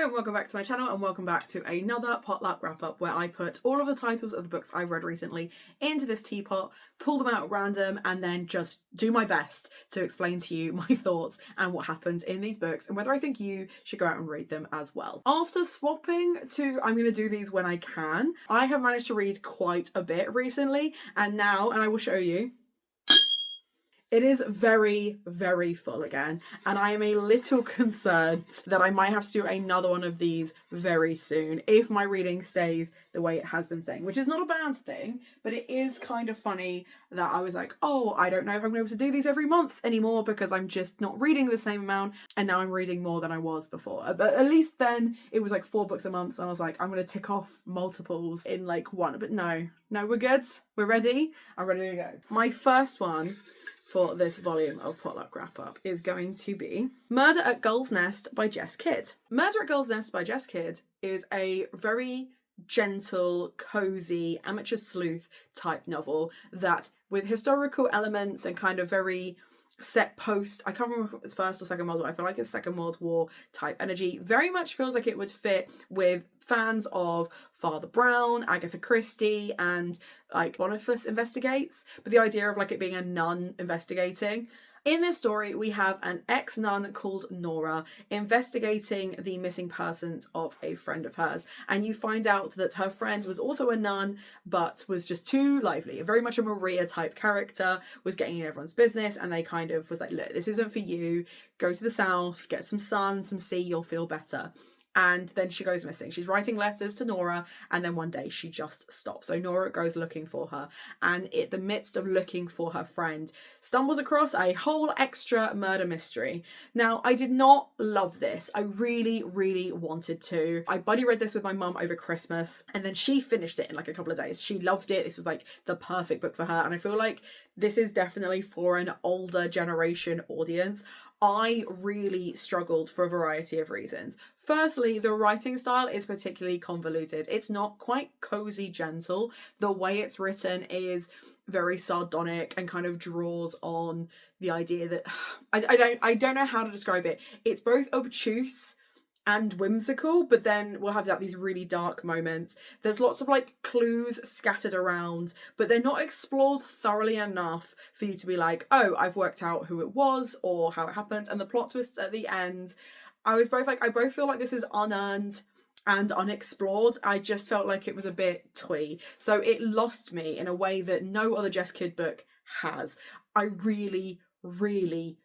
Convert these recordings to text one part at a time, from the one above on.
Hello, welcome back to my channel and welcome back to another potluck wrap up where I put all of the titles of the books I've read recently into this teapot, pull them out at random and then just do my best to explain to you my thoughts and what happens in these books and whether I think you should go out and read them as well. After swapping to I'm going to do these when I can, I have managed to read quite a bit recently and I will show you. It is very, very full again, and I am a little concerned that I might have to do another one of these very soon if my reading stays the way it has been staying, which is not a bad thing, but it is kind of funny that I was like, oh, I don't know if I'm going to be able to do these every month anymore because I'm just not reading the same amount, and now I'm reading more than I was before. But at least then it was like 4 books a month, and I was like, I'm going to tick off multiples in like one, but no, we're good. We're ready. I'm ready to go. My first one for this volume of Potluck Wrap Up is going to be Murder at Gull's Nest by Jess Kidd. Murder at Gull's Nest by Jess Kidd is a very gentle, cozy, amateur sleuth type novel that, with historical elements and kind of very set post, I can't remember if it was First or Second World War, I feel like it's Second World War type energy, very much feels like it would fit with fans of Father Brown, Agatha Christie, and like Boniface Investigates, but the idea of like it being a nun investigating. In this story, we have an ex-nun called Nora investigating the missing persons of a friend of hers. And you find out that her friend was also a nun, but was just too lively. Very much a Maria type character, was getting in everyone's business. And they kind of was like, look, this isn't for you. Go to the south, get some sun, some sea, you'll feel better. And then she goes missing. She's writing letters to Nora, and then one day she just stops. So Nora goes looking for her, and in the midst of looking for her friend, stumbles across a whole extra murder mystery. Now, I did not love this. I really, really wanted to. I buddy read this with my mum over Christmas, and then she finished it in like a couple of days. She loved it. This was like the perfect book for her, and I feel like this is definitely for an older generation audience. I really struggled for a variety of reasons. Firstly, the writing style is particularly convoluted. It's not quite cozy gentle. The way it's written is very sardonic and kind of draws on the idea that I don't know how to describe it. It's both obtuse and whimsical, but then we'll have these really dark moments. There's lots of like clues scattered around, but they're not explored thoroughly enough for you to be like, oh, I've worked out who it was or how it happened. And the plot twists at the end, I both feel like this is unearned and unexplored. I just felt like it was a bit twee. So it lost me in a way that no other Jess Kidd book has. I really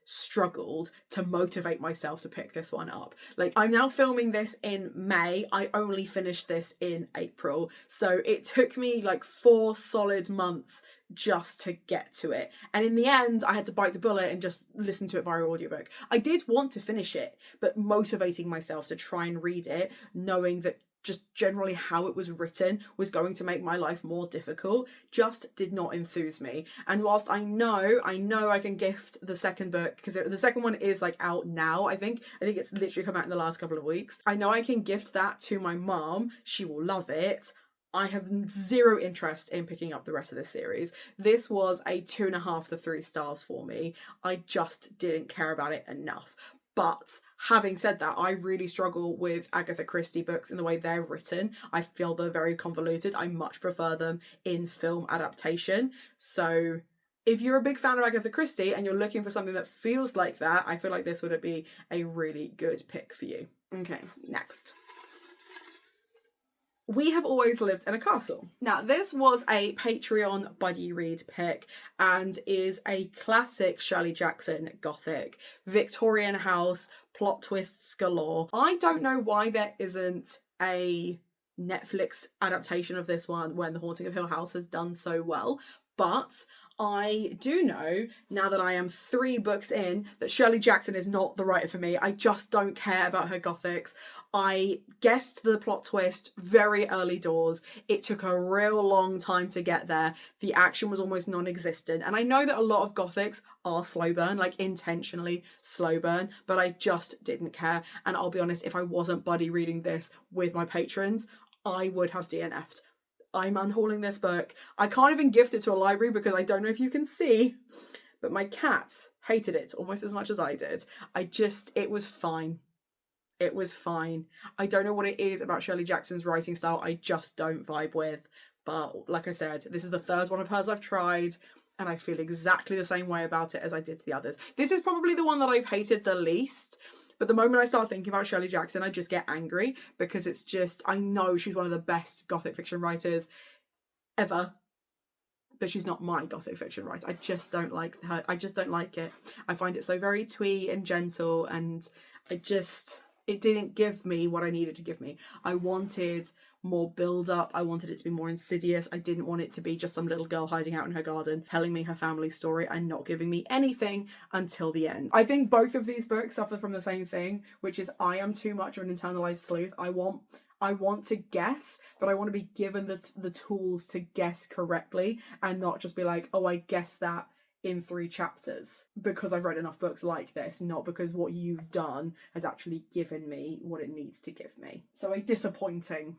struggled to motivate myself to pick this one up. Like, I'm now filming this in May. I only finished this in April. So it took me like 4 solid months just to get to it. And in the end, I had to bite the bullet and just listen to it via audiobook. I did want to finish it, but motivating myself to try and read it, knowing that just generally how it was written was going to make my life more difficult, just did not enthuse me. And whilst I know I can gift the second book, because the second one is like out now, I think it's literally come out in the last couple of weeks. I know I can gift that to my mom. She will love it. I have zero interest in picking up the rest of this series. This was a 2.5 to 3 stars for me. I just didn't care about it enough. But having said that, I really struggle with Agatha Christie books in the way they're written. I feel they're very convoluted. I much prefer them in film adaptation. So if you're a big fan of Agatha Christie and you're looking for something that feels like that, I feel like this would be a really good pick for you. Okay, next. We Have Always Lived in a Castle. Now, this was a Patreon buddy read pick and is a classic Shirley Jackson gothic, Victorian house, plot twists galore. I don't know why there isn't a Netflix adaptation of this one when The Haunting of Hill House has done so well, but I do know, now that I am 3 books in, that Shirley Jackson is not the writer for me. I just don't care about her gothics. I guessed the plot twist very early doors. It took a real long time to get there. The action was almost non-existent. And I know that a lot of gothics are slow burn, like intentionally slow burn, but I just didn't care. And I'll be honest, if I wasn't buddy reading this with my patrons, I would have DNF'd. I'm unhauling this book. I can't even gift it to a library because I don't know if you can see, but my cat hated it almost as much as I did. It was fine. It was fine. I don't know what it is about Shirley Jackson's writing style I just don't vibe with. But like I said, this is the third one of hers I've tried, and I feel exactly the same way about it as I did to the others. This is probably the one that I've hated the least. But the moment I start thinking about Shirley Jackson, I just get angry because it's just, I know she's one of the best gothic fiction writers ever. But she's not my gothic fiction writer. I just don't like her. I just don't like it. I find it so very twee and gentle, and it didn't give me what I needed to give me. I wanted more build up. I wanted it to be more insidious. I didn't want it to be just some little girl hiding out in her garden telling me her family story and not giving me anything until the end. I think both of these books suffer from the same thing, which is I am too much of an internalized sleuth. I want to guess, but I want to be given the tools to guess correctly and not just be like, oh, I guessed that in 3 chapters because I've read enough books like this, not because what you've done has actually given me what it needs to give me. So a disappointing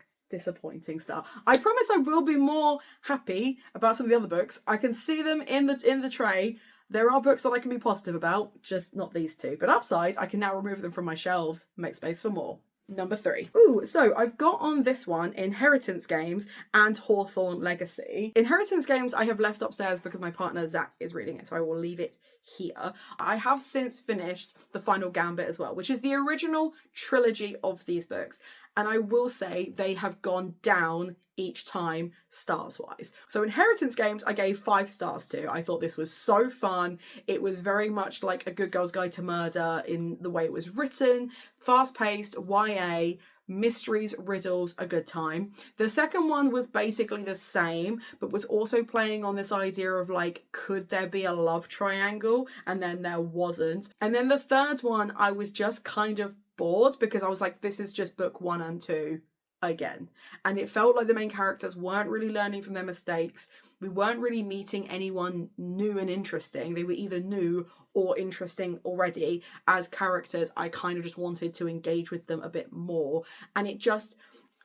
start. I promise I will be more happy about some of the other books. I can see them in the tray. There are books that I can be positive about, just not these 2. But upside, I can now remove them from my shelves, make space for more. Number 3. Ooh, so I've got on this one Inheritance Games and Hawthorne Legacy. Inheritance Games I have left upstairs because my partner Zach is reading it, so I will leave it here. I have since finished The Final Gambit as well, which is the original trilogy of these books. And I will say they have gone down each time stars-wise. So Inheritance Games I gave 5 stars to. I thought this was so fun. It was very much like A Good Girl's Guide to Murder in the way it was written. Fast-paced, YA, mysteries, riddles, a good time. The second one was basically the same, but was also playing on this idea of like, could there be a love triangle? And then there wasn't. And then the third one, I was just kind of bored because I was like, this is just book 1 and 2 again. And it felt like the main characters weren't really learning from their mistakes. We weren't really meeting anyone new and interesting. They were either new or interesting already as characters. I kind of just wanted to engage with them a bit more. And it just,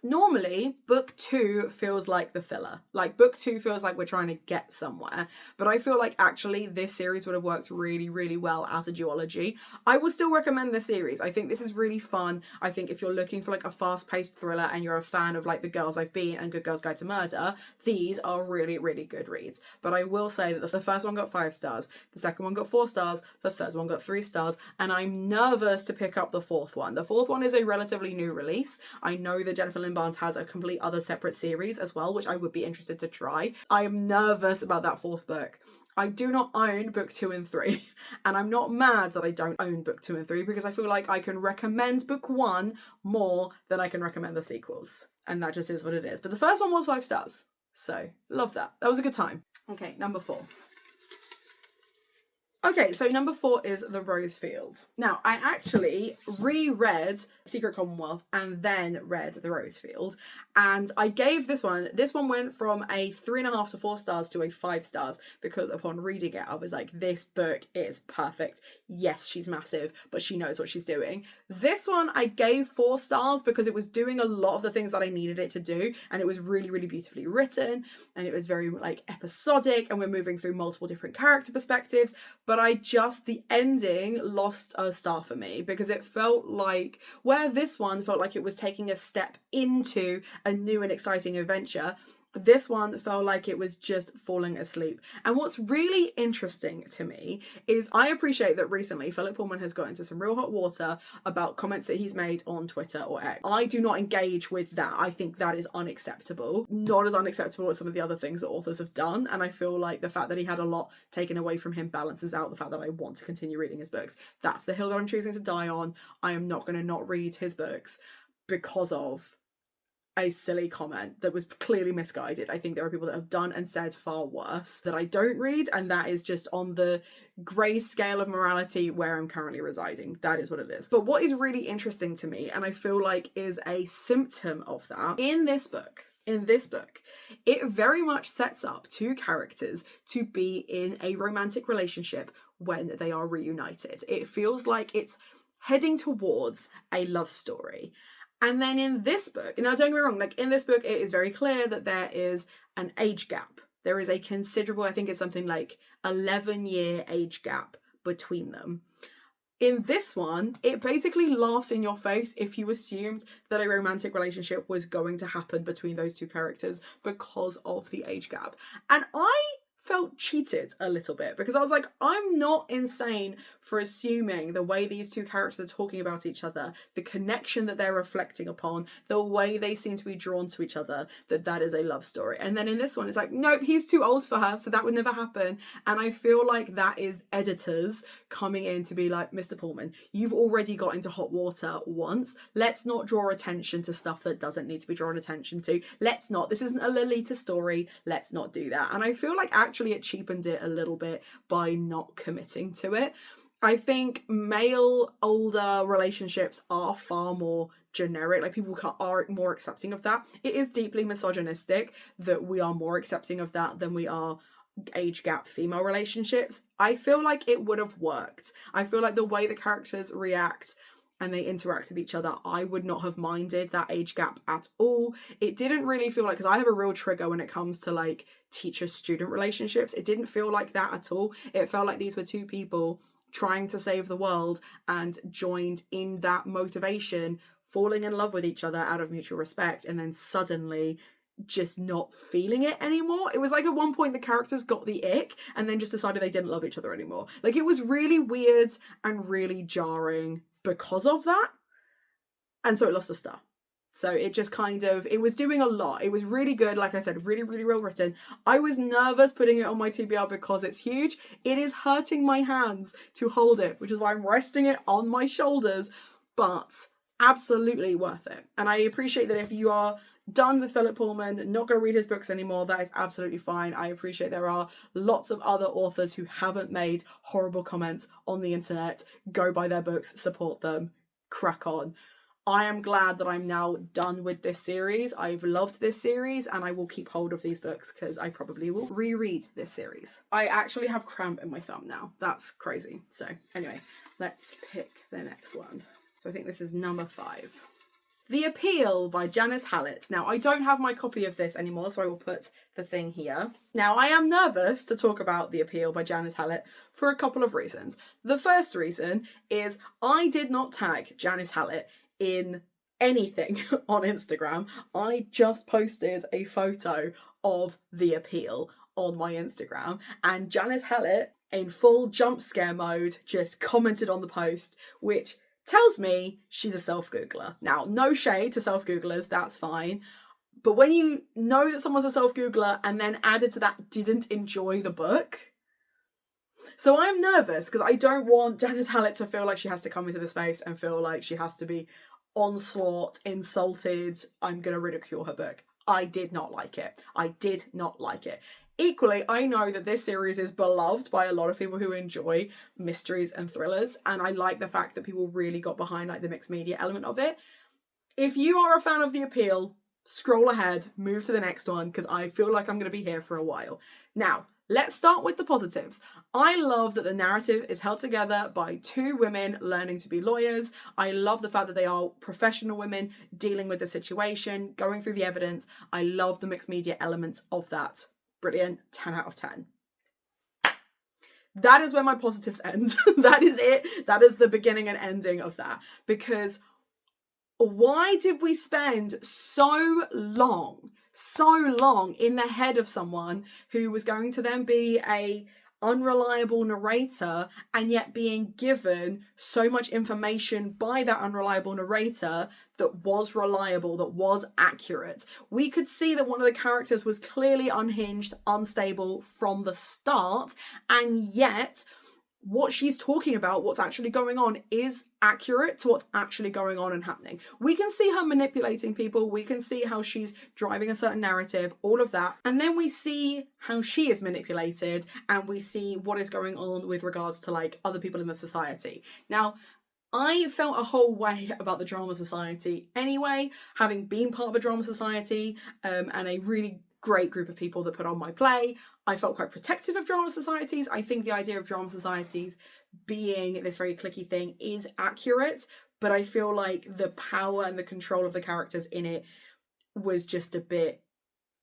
normally book 2 feels like the filler. Like book 2 feels like we're trying to get somewhere. But I feel like actually this series would have worked really, really well as a duology. I would still recommend this series. I think this is really fun. I think if you're looking for like a fast-paced thriller and you're a fan of like The Girls I've Been and Good Girls Guide to Murder, these are really, really good reads. But I will say that the first one got 5 stars, the second one got 4 stars, the third one got 3 stars, and I'm nervous to pick up the 4th one. The 4th one is a relatively new release. I know that Jennifer Lynn Barnes has a complete other separate series as well, which I would be interested to try. I am nervous about that 4th book. I do not own book 2 and 3, and I'm not mad that I don't own book 2 and 3 because I feel like I can recommend book 1 more than I can recommend the sequels, and that just is what it is. But the first one was 5 stars, so love that. That was a good time. Okay, number 4. Okay, so number 4 is The Rosefield. Now, I actually reread Secret Commonwealth and then read The Rosefield, and I gave this one went from a 3.5 to 4 stars to a 5 stars because upon reading it, I was like, this book is perfect. Yes, she's massive, but she knows what she's doing. This one I gave 4 stars because it was doing a lot of the things that I needed it to do, and it was really, really beautifully written, and it was very like episodic, and we're moving through multiple different character perspectives. But the ending lost a star for me because it felt like, where this one felt like it was taking a step into a new and exciting adventure, this one felt like it was just falling asleep. And what's really interesting to me is I appreciate that recently Philip Pullman has got into some real hot water about comments that he's made on Twitter or X. I do not engage with that. I think that is unacceptable. Not as unacceptable as some of the other things that authors have done. And I feel like the fact that he had a lot taken away from him balances out the fact that I want to continue reading his books. That's the hill that I'm choosing to die on. I am not going to not read his books because of a silly comment that was clearly misguided. I think there are people that have done and said far worse that I don't read, and that is just on the grey scale of morality where I'm currently residing. That is what it is. But what is really interesting to me, and I feel like is a symptom of that, in this book, it very much sets up 2 characters to be in a romantic relationship when they are reunited. It feels like it's heading towards a love story. And then in this book, now don't get me wrong, like in this book, it is very clear that there is an age gap. There is a considerable, I think it's something like 11-year age gap between them. In this one, it basically laughs in your face if you assumed that a romantic relationship was going to happen between those two characters because of the age gap. And I felt cheated a little bit because I was like, I'm not insane for assuming the way these two characters are talking about each other, the connection that they're reflecting upon, the way they seem to be drawn to each other, that is a love story. And then in this one, it's like, nope, he's too old for her, so that would never happen. And I feel like that is editors coming in to be like, Mr. Pullman, you've already got into hot water once. Let's not draw attention to stuff that doesn't need to be drawn attention to. Let's not. This isn't a Lolita story. Let's not do that. And I feel like actually it cheapened it a little bit by not committing to it. I think male older relationships are far more generic. Like, people are more accepting of that. It is deeply misogynistic that we are more accepting of that than we are age gap female relationships. I feel like it would have worked. I feel like the way the characters react and they interact with each other, I would not have minded that age gap at all. It didn't really feel like, because I have a real trigger when it comes to like teacher-student relationships. It didn't feel like that at all. It felt like these were two people trying to save the world and joined in that motivation, falling in love with each other out of mutual respect, and then suddenly just not feeling it anymore. It was like at one point the characters got the ick and then just decided they didn't love each other anymore. Like, it was really weird and really jarring because of that. And so it lost the star. So it just kind of, it was doing a lot. It was really good. Like I said, really, really well written. I was nervous putting it on my TBR because it's huge. It is hurting my hands to hold it, which is why I'm resting it on my shoulders, but absolutely worth it. And I appreciate that if you are done with Philip Pullman, not going to read his books anymore, that is absolutely fine. I appreciate there are lots of other authors who haven't made horrible comments on the internet. Go buy their books, support them, crack on. I am glad that I'm now done with this series. I've loved this series and I will keep hold of these books because I probably will reread this series. I actually have cramp in my thumb now. That's crazy. So anyway, let's pick the next one. So I think this is number 5. The Appeal by Janice Hallett. Now, I don't have my copy of this anymore, so I will put the thing here. Now, I am nervous to talk about The Appeal by Janice Hallett for a couple of reasons. The first reason is I did not tag Janice Hallett in anything on Instagram. I just posted a photo of The Appeal on my Instagram, and Janice Hallett, in full jump scare mode, just commented on the post, which tells me she's a self-Googler. Now, no shade to self-Googlers, that's fine. But when you know that someone's a self-Googler and then added to that didn't enjoy the book. So I'm nervous because I don't want Janice Hallett to feel like she has to come into the space and feel like she has to be onslaught, insulted, I'm going to ridicule her book. I did not like it. I did not like it. Equally, I know that this series is beloved by a lot of people who enjoy mysteries and thrillers, and I like the fact that people really got behind like the mixed media element of it. If you are a fan of The Appeal, scroll ahead, move to the next one, because I feel like I'm going to be here for a while. Now, let's start with the positives. I love that the narrative is held together by 2 women learning to be lawyers. I love the fact that they are professional women dealing with the situation, going through the evidence. I love the mixed media elements of that. Brilliant. 10 out of 10. That is where my positives end. That is it. That is the beginning and ending of that. Because why did we spend so long in the head of someone who was going to then be a unreliable narrator, and yet being given so much information by that unreliable narrator that was reliable, that was accurate? We could see that one of the characters was clearly unhinged, unstable from the start, and yet what she's talking about, what's actually going on, is accurate to what's actually going on and happening. We can see her manipulating people, we can see how she's driving a certain narrative, all of that, and then we see how she is manipulated, and we see what is going on with regards to like other people in the society. Now, I felt a whole way about the drama society anyway, having been part of a drama society and a really great group of people that put on my play. I felt quite protective of drama societies. I think the idea of drama societies being this very cliquey thing is accurate, but I feel like the power and the control of the characters in it was just a bit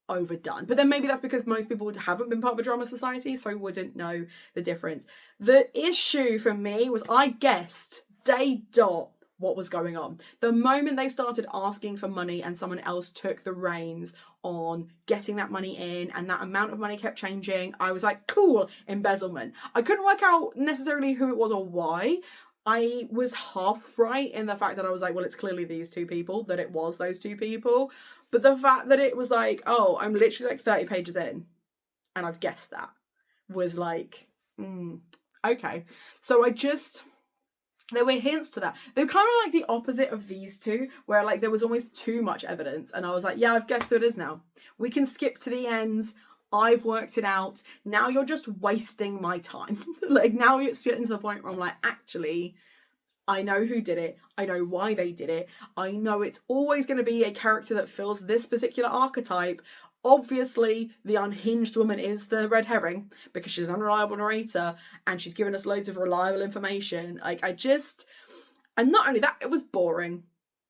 overdone. But then maybe that's because most people haven't been part of a drama society, so wouldn't know the difference. The issue for me was I guessed day dot what was going on. The moment they started asking for money and someone else took the reins on getting that money in and that amount of money kept changing, I was like, cool, embezzlement. I couldn't work out necessarily who it was or why. I was half right in the fact that I was like, well, it's clearly these two people, that it was those two people. But the fact that it was like, oh, I'm literally like 30 pages in and I've guessed that was like, okay. So there were hints to that. They were kind of like the opposite of these two, where like there was almost too much evidence. And I was like, yeah, I've guessed who it is now. We can skip to the ends. I've worked it out. Now you're just wasting my time. Like now it's getting to the point where I'm like, actually, I know who did it. I know why they did it. I know it's always going to be a character that fills this particular archetype. Obviously, the unhinged woman is the red herring because she's an unreliable narrator and she's given us loads of reliable information. Like, and not only that, it was boring.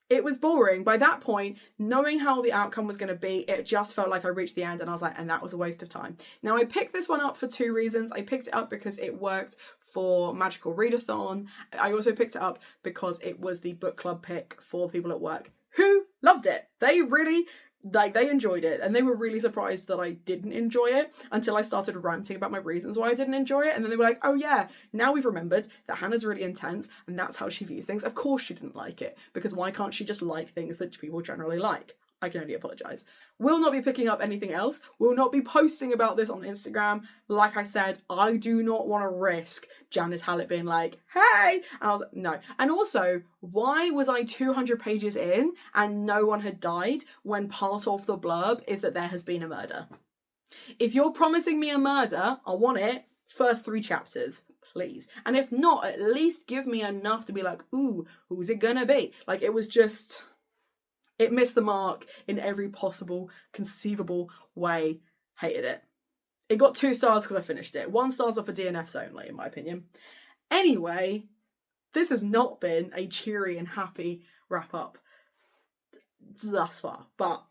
It was boring. By that point, knowing how the outcome was going to be, it just felt like I reached the end and I was like, and that was a waste of time. Now, I picked this one up for two reasons. I picked it up because it worked for Magical Readathon. I also picked it up because it was the book club pick for people at work who loved it. They really... they enjoyed it and they were really surprised that I didn't enjoy it until I started ranting about my reasons why I didn't enjoy it. And then they were like, oh yeah, now we've remembered that Hannah's really intense and that's how she views things. Of course she didn't like it, because why can't she just like things that people generally like? I can only apologise. Will not be picking up anything else. Will not be posting about this on Instagram. Like I said, I do not want to risk Janice Hallett being like, hey! And I was like, no. And also, why was I 200 pages in and no one had died when part of the blurb is that there has been a murder? If you're promising me a murder, I want it first 3 chapters. Please. And if not, at least give me enough to be like, ooh, who's it gonna be? Like, it was just... it missed the mark in every possible, conceivable way. Hated it. It got 2 stars because I finished it. 1 star's off for DNFs only, in my opinion. Anyway, this has not been a cheery and happy wrap-up thus far, but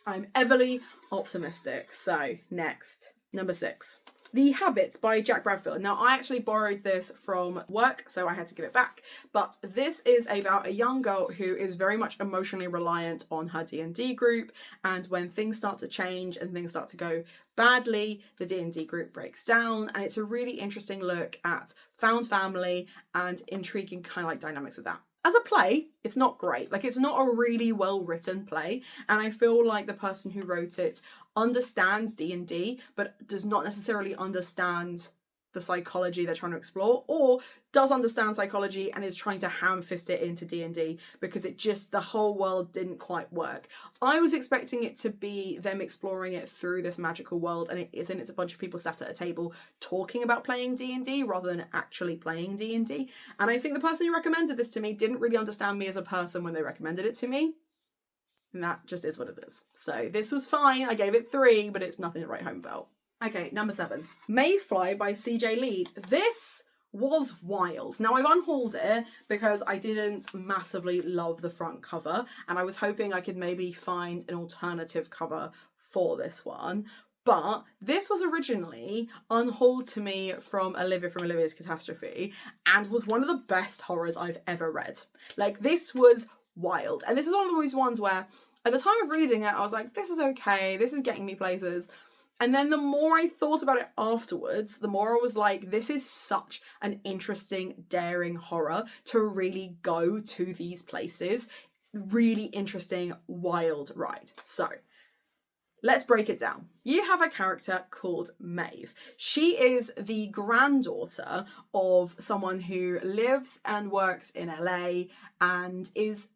I'm everly optimistic. So, next, number 6. The Habits by Jack Bradfield. Now, I actually borrowed this from work, so I had to give it back. But this is about a young girl who is very much emotionally reliant on her D&D group. And when things start to change and things start to go badly, the D&D group breaks down. And it's a really interesting look at found family and intriguing kind of like dynamics of that. As a play, it's not great. Like, it's not a really well-written play. And I feel like the person who wrote it understands D&D, but does not necessarily understand the psychology they're trying to explore, or does understand psychology and is trying to ham-fist it into D&D because it just, the whole world didn't quite work. I was expecting it to be them exploring it through this magical world, and it isn't. It's a bunch of people sat at a table talking about playing D&D rather than actually playing D&D. And I think the person who recommended this to me didn't really understand me as a person when they recommended it to me. And that just is what it is. So this was fine. I gave it 3, but it's nothing to write home about. Okay, number 7. Mayfly by CJ Lead. This was wild. Now, I've unhauled it because I didn't massively love the front cover, and I was hoping I could maybe find an alternative cover for this one. But this was originally unhauled to me from Olivia from Olivia's Catastrophe and was one of the best horrors I've ever read. Like, this was wild. And this is one of those ones where, at the time of reading it, I was like, this is okay, this is getting me places. And then the more I thought about it afterwards, the more I was like, this is such an interesting, daring horror to really go to these places. Really interesting, wild ride. So, let's break it down. You have a character called Maeve. She is the granddaughter of someone who lives and works in LA and is,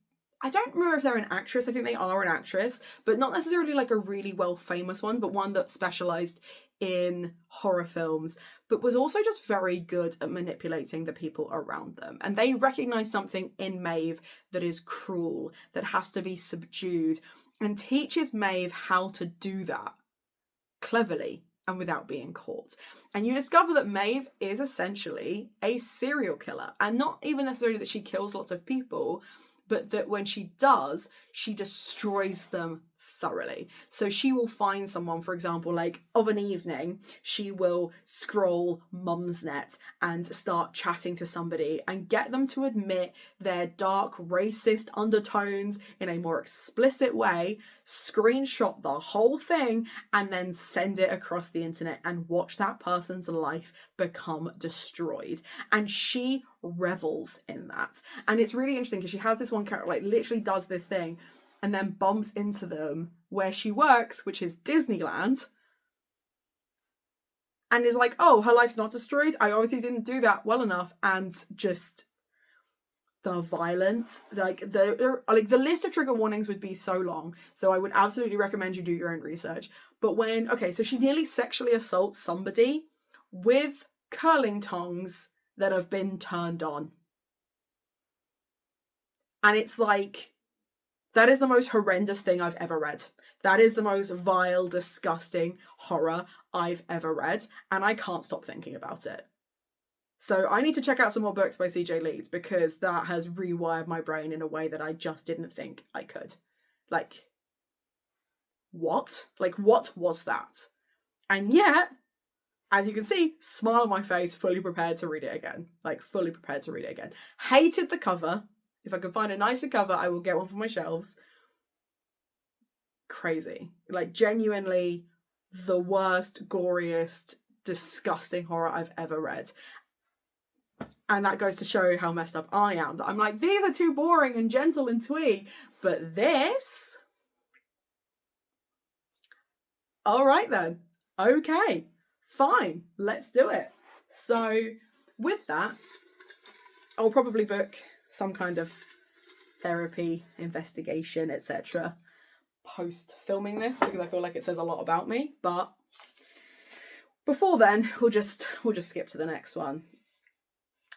I don't remember if they're an actress, I think they are an actress, but not necessarily like a really well famous one, but one that specialised in horror films, but was also just very good at manipulating the people around them. And they recognise something in Maeve that is cruel, that has to be subdued, and teaches Maeve how to do that cleverly and without being caught. And you discover that Maeve is essentially a serial killer, and not even necessarily that she kills lots of people, but that when she does, she destroys them thoroughly. So she will find someone, for example, like of an evening, she will scroll Mumsnet and start chatting to somebody and get them to admit their dark racist undertones in a more explicit way, screenshot the whole thing, and then send it across the internet and watch that person's life become destroyed. And she revels in that. And it's really interesting because she has this one character, like literally does this thing and then bumps into them where she works, which is Disneyland, and is like, oh, her life's not destroyed. I obviously didn't do that well enough. And just the violence, like the list of trigger warnings would be so long. So I would absolutely recommend you do your own research. But so she nearly sexually assaults somebody with curling tongs that have been turned on. And it's like, that is the most horrendous thing I've ever read. That is the most vile, disgusting horror I've ever read. And I can't stop thinking about it. So I need to check out some more books by CJ Leeds, because that has rewired my brain in a way that I just didn't think I could. Like, what? Like, what was that? And yet, as you can see, smile on my face, fully prepared to read it again. Like, fully prepared to read it again. Hated the cover. If I could find a nicer cover, I will get one for my shelves. Crazy. Like, genuinely the worst, goriest, disgusting horror I've ever read. And that goes to show how messed up I am. That I'm like, these are too boring and gentle and twee. But this... all right then. Okay. Fine. Let's do it. So with that, I'll probably book some kind of therapy, investigation, etc. post filming this, because I feel like it says a lot about me. But before then, we'll just skip to the next one.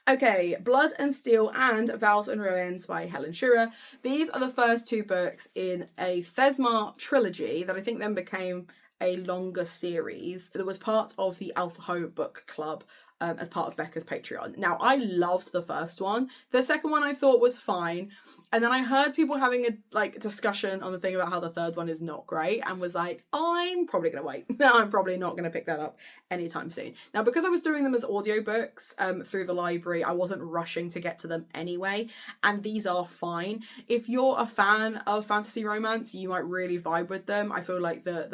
Okay, Blood and Steel and Vows and Ruins by Helen Shearer. These are the first two books in a Thesma trilogy that I think then became a longer series that was part of the Alpha Ho book club as part of Becca's Patreon. Now, I loved the first one. The second one I thought was fine. And then I heard people having a discussion on the thing about how the third one is not great, and was like, I'm probably going to wait. No, I'm probably not going to pick that up anytime soon. Now, because I was doing them as audiobooks through the library, I wasn't rushing to get to them anyway. And these are fine. If you're a fan of fantasy romance, you might really vibe with them. I feel like the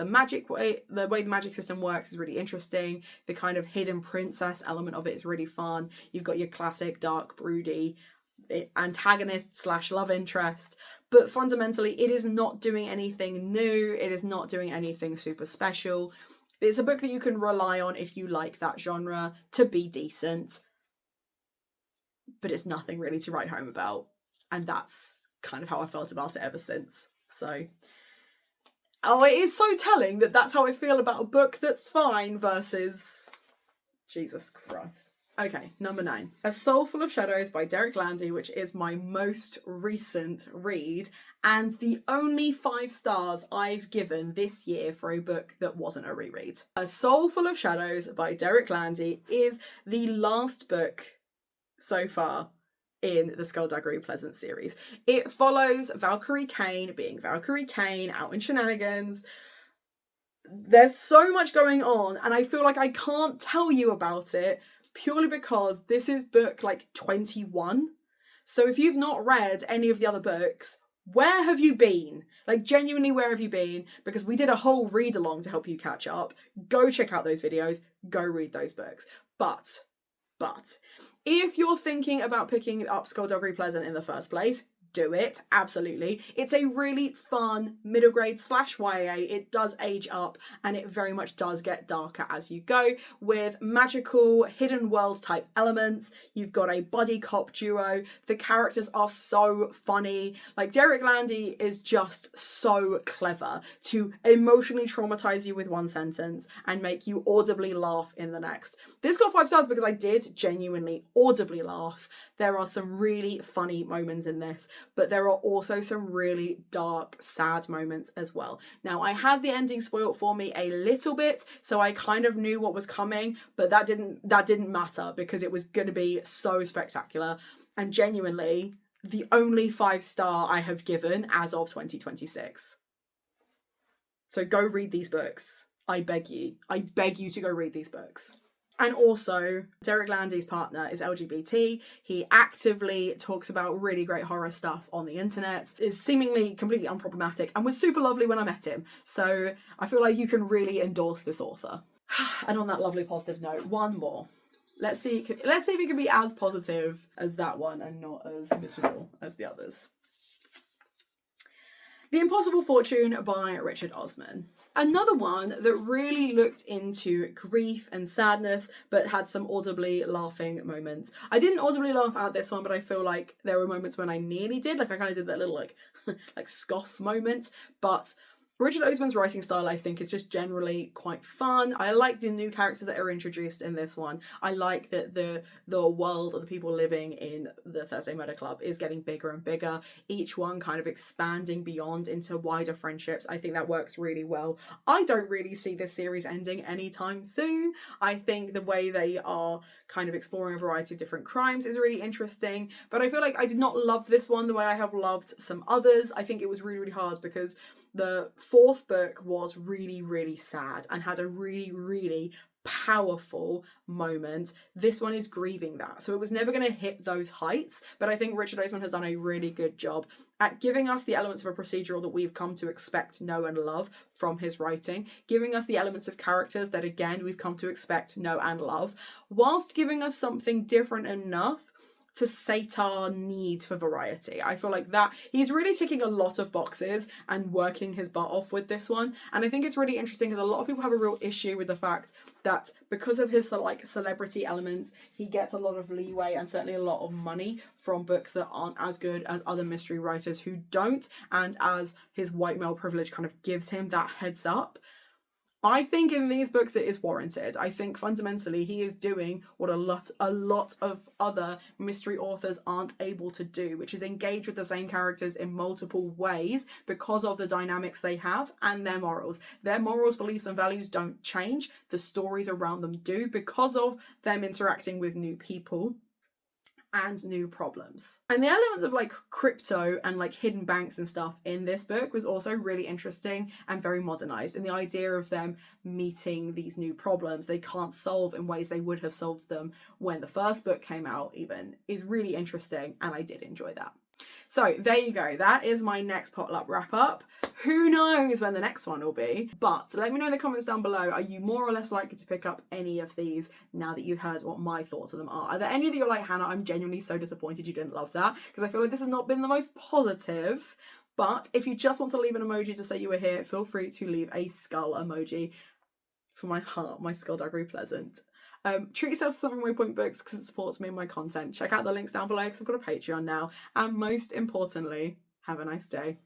way the magic system works is really interesting. The kind of hidden princess element of it is really fun. You've got your classic dark, broody antagonist / love interest, but fundamentally it is not doing anything new. It is not doing anything super special. It's a book that you can rely on if you like that genre to be decent, but it's nothing really to write home about, and that's kind of how I felt about it ever since. So it is so telling that that's how I feel about a book that's fine versus Jesus Christ. Okay, number 9. A Soul Full of Shadows by Derek Landy, which is my most recent read, and the only 5 stars I've given this year for a book that wasn't a reread. A Soul Full of Shadows by Derek Landy is the last book so far in the Skullduggery Pleasant series. It follows Valkyrie Kane being Valkyrie Kane out in shenanigans. There's so much going on, and I feel like I can't tell you about it purely because this is book 21. So if you've not read any of the other books, where have you been? Genuinely, where have you been? Because we did a whole read along to help you catch up. Go check out those videos. Go read those books. But if you're thinking about picking up Skullduggery Pleasant in the first place, do it, absolutely. It's a really fun middle grade / YA. It does age up, and it very much does get darker as you go, with magical hidden world type elements. You've got a buddy cop duo. The characters are so funny. Derek Landy is just so clever to emotionally traumatize you with one sentence and make you audibly laugh in the next. This got 5 stars because I did genuinely audibly laugh. There are some really funny moments in this, but there are also some really dark, sad moments as well. Now, I had the ending spoiled for me a little bit, so I kind of knew what was coming, but that didn't matter because it was going to be so spectacular. And genuinely, the only 5-star I have given as of 2026. So go read these books. I beg you. I beg you to go read these books. And also, Derek Landy's partner is LGBT. He actively talks about really great horror stuff on the internet, is seemingly completely unproblematic, and was super lovely when I met him. So I feel like you can really endorse this author. And on that lovely positive note, one more. Let's see if it can be as positive as that one and not as miserable as the others. The Impossible Fortune by Richard Osman. Another one that really looked into grief and sadness, but had some audibly laughing moments. I didn't audibly laugh at this one, but I feel like there were moments when I nearly did. Like I kind of did that little like scoff moment. But Richard Osman's writing style, I think, is just generally quite fun. I like the new characters that are introduced in this one. I like that the world of the people living in the Thursday Murder Club is getting bigger and bigger. Each one kind of expanding beyond into wider friendships. I think that works really well. I don't really see this series ending anytime soon. I think the way they are kind of exploring a variety of different crimes is really interesting. But I feel like I did not love this one the way I have loved some others. I think it was really, really hard because the 4th book was really, really sad and had a really, really powerful moment. This one is grieving that. So it was never going to hit those heights, but I think Richard Osman has done a really good job at giving us the elements of a procedural that we've come to expect, know and love from his writing, giving us the elements of characters that again we've come to expect, know and love, whilst giving us something different enough to sate our need for variety. I feel like that he's really ticking a lot of boxes and working his butt off with this one. And I think it's really interesting because a lot of people have a real issue with the fact that because of his like celebrity elements, he gets a lot of leeway and certainly a lot of money from books that aren't as good as other mystery writers who don't, and as his white male privilege kind of gives him that heads up. I think in these books it is warranted. I think fundamentally he is doing what a lot of other mystery authors aren't able to do, which is engage with the same characters in multiple ways because of the dynamics they have and their morals. Their morals, beliefs and values don't change. The stories around them do because of them interacting with new people and new problems. And the elements of like crypto and like hidden banks and stuff in this book was also really interesting and very modernized. And the idea of them meeting these new problems they can't solve in ways they would have solved them when the first book came out even is really interesting, and I did enjoy that. So there you go. That is my next potluck wrap up. Who knows when the next one will be, but let me know in the comments down below, are you more or less likely to pick up any of these now that you've heard what my thoughts of them are? Are there any that you're like, Hannah, I'm genuinely so disappointed you didn't love that, because I feel like this has not been the most positive. But if you just want to leave an emoji to say you were here, feel free to leave a skull emoji for my heart, my skull daggery pleasant. Treat yourself to some Waypoint books because it supports me and my content. Check out the links down below because I've got a Patreon now. And most importantly, have a nice day.